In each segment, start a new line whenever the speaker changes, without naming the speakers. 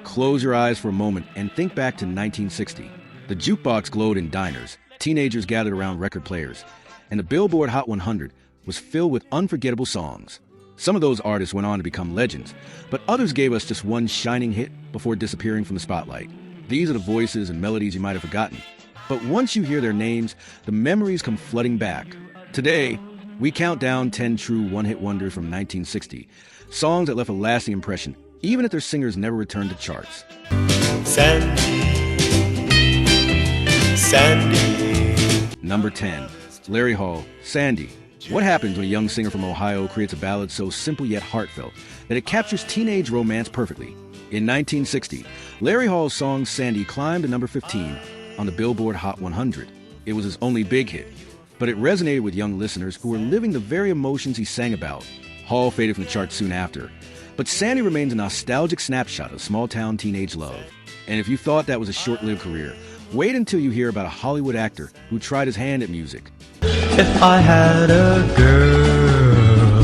Close your eyes for a moment and think back to 1960. The jukebox glowed in diners, teenagers gathered around record players, and the Billboard Hot 100 was filled with unforgettable songs. Some of those artists went on to become legends, but others gave us just one shining hit before disappearing from the spotlight. These are the voices and melodies you might have forgotten. But once you hear their names, the memories come flooding back. Today, we count down 10 true one-hit wonders from 1960, songs that left a lasting impression, even if their singers never returned to charts.
Sandy, Sandy.
Number 10. Larry Hall, Sandy. What happens when a young singer from Ohio creates a ballad so simple yet heartfelt that it captures teenage romance perfectly? In 1960, Larry Hall's song Sandy climbed to number 15 on the Billboard Hot 100. It was his only big hit, but it resonated with young listeners who were living the very emotions he sang about. Hall faded from the charts soon after, but Sandy remains a nostalgic snapshot of small-town teenage love. And if you thought that was a short-lived career, wait until you hear about a Hollywood actor who tried his hand at music.
If I had a girl,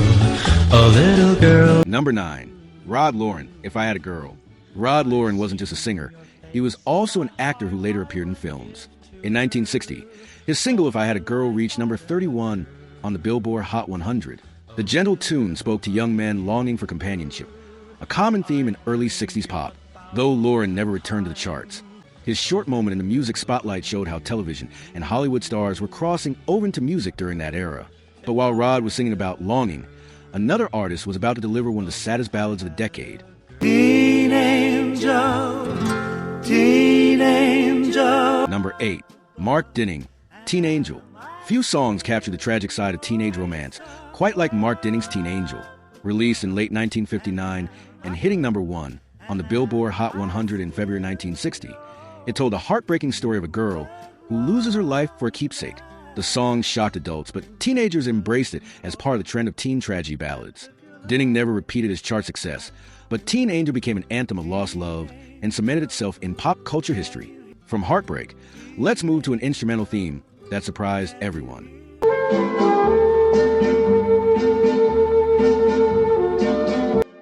a little girl.
Number 9. Rod Lauren, If I Had a Girl. Rod Lauren wasn't just a singer. He was also an actor who later appeared in films. In 1960, his single If I Had a Girl reached number 31 on the Billboard Hot 100. The gentle tune spoke to young men longing for companionship, a common theme in early 60s pop, though Lauren never returned to the charts. His short moment in the music spotlight showed how television and Hollywood stars were crossing over into music during that era. But while Rod was singing about longing, another artist was about to deliver one of the saddest ballads of the decade.
Teen Angel, Teen Angel.
Number 8. Mark Dinning, Teen Angel. Few songs capture the tragic side of teenage romance quite like Mark Dinning's Teen Angel. Released in late 1959 and hitting number 1 on the Billboard Hot 100 in February 1960, it told a heartbreaking story of a girl who loses her life for a keepsake. The song shocked adults, but teenagers embraced it as part of the trend of teen tragedy ballads. Dinning never repeated his chart success, but Teen Angel became an anthem of lost love and cemented itself in pop culture history. From Heartbreak, let's move to an instrumental theme that surprised everyone.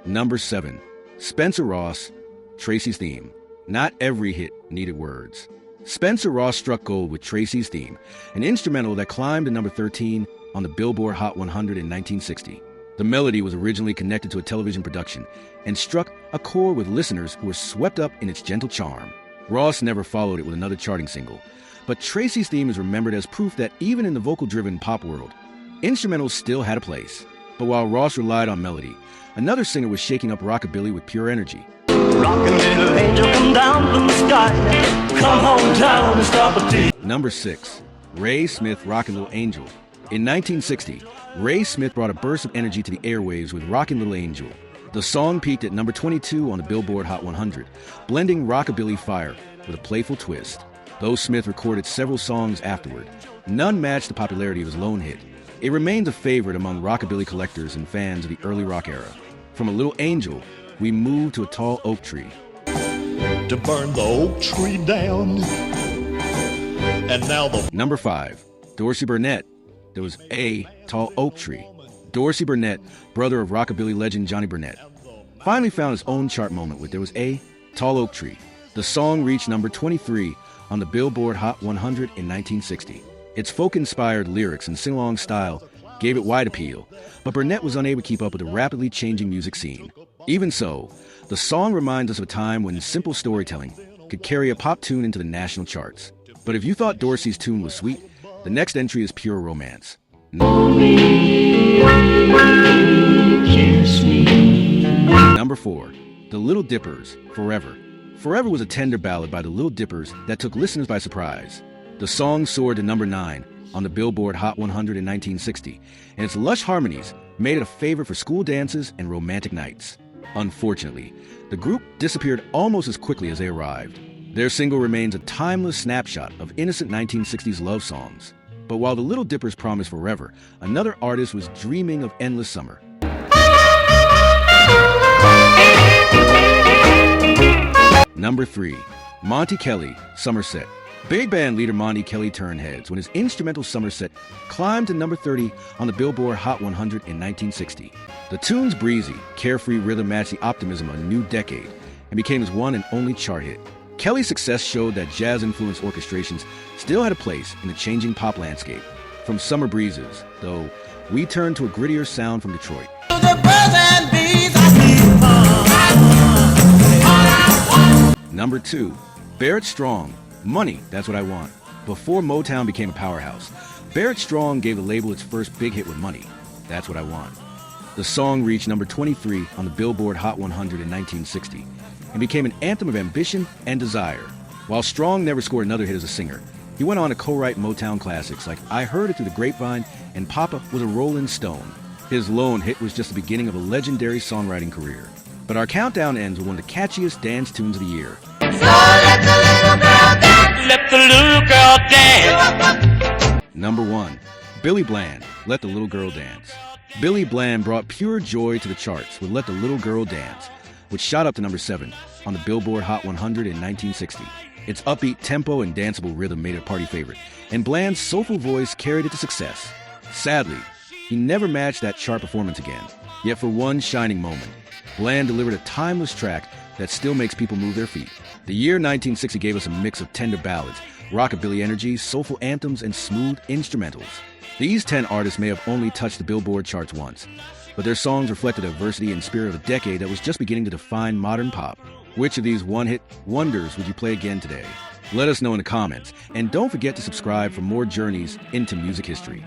Number 7. Spencer Ross, Tracy's Theme. Not every hit needed words. Spencer Ross struck gold with Tracy's Theme, an instrumental that climbed to number 13 on the Billboard Hot 100 in 1960. The melody was originally connected to a television production and struck a chord with listeners who were swept up in its gentle charm. Ross never followed it with another charting single, but Tracy's Theme is remembered as proof that even in the vocal-driven pop world, instrumentals still had a place. But while Ross relied on melody, another singer was shaking up rockabilly with pure energy.
Rockin' little angel, come down from the sky. Come on down and stop a tea.
Number 6. Ray Smith, Rockin' Little Angel. In 1960, Ray Smith brought a burst of energy to the airwaves with Rockin' Little Angel. The song peaked at number 22 on the Billboard Hot 100, blending rockabilly fire with a playful twist. Though Smith recorded several songs afterward, none matched the popularity of his lone hit. It remains a favorite among rockabilly collectors and fans of the early rock era. From a little angel, we move to a tall oak tree.
To burn the oak tree down. And now the...
Number 5. Dorsey Burnett. There was a tall oak tree. Dorsey Burnett, brother of rockabilly legend Johnny Burnett, finally found his own chart moment with There Was a Tall Oak Tree. The song reached number 23 on the Billboard Hot 100 in 1960. Its folk-inspired lyrics and sing-along style gave it wide appeal, but Burnett was unable to keep up with the rapidly changing music scene. Even so, the song reminds us of a time when simple storytelling could carry a pop tune into the national charts. But if you thought Dorsey's tune was sweet, the next entry is pure romance. Number 4. The Little Dippers, Forever. Forever was a tender ballad by the Little Dippers that took listeners by surprise. The song soared to number 9 on the Billboard Hot 100 in 1960, and its lush harmonies made it a favorite for school dances and romantic nights. Unfortunately, the group disappeared almost as quickly as they arrived. Their single remains a timeless snapshot of innocent 1960s love songs. But while the Little Dippers promised forever, another artist was dreaming of endless summer. Number 3. Monty Kelly, Somerset. Big band leader Monty Kelly turned heads when his instrumental Somerset climbed to number 30 on the Billboard Hot 100 in 1960. The tune's breezy, carefree rhythm matched the optimism of a new decade and became his one and only chart hit. Kelly's success showed that jazz-influenced orchestrations still had a place in the changing pop landscape. From Summer Breezes, though, we turned to a grittier sound from Detroit. Number 2, Barrett Strong, Money, That's What I Want. Before Motown became a powerhouse, Barrett Strong gave the label its first big hit with Money, That's What I Want. The song reached number 23 on the Billboard Hot 100 in 1960 and became an anthem of ambition and desire. While Strong never scored another hit as a singer, he went on to co-write Motown classics like I Heard It Through the Grapevine and Papa Was a Rollin' Stone. His lone hit was just the beginning of a legendary songwriting career. But our countdown ends with one of the catchiest dance tunes of the year.
So let the little girl dance. Let the little girl dance.
Number 1, Billy Bland, Let the Little Girl Dance. Billy Bland brought pure joy to the charts with Let the Little Girl Dance, which shot up to number 7 on the Billboard Hot 100 in 1960. Its upbeat tempo and danceable rhythm made it a party favorite, and Bland's soulful voice carried it to success. Sadly, he never matched that chart performance again. Yet for one shining moment, Bland delivered a timeless track that still makes people move their feet. The year 1960 gave us a mix of tender ballads, rockabilly energy, soulful anthems, and smooth instrumentals. These 10 artists may have only touched the Billboard charts once, but their songs reflected the diversity and spirit of a decade that was just beginning to define modern pop. Which of these one-hit wonders would you play again today? Let us know in the comments, and don't forget to subscribe for more journeys into music history.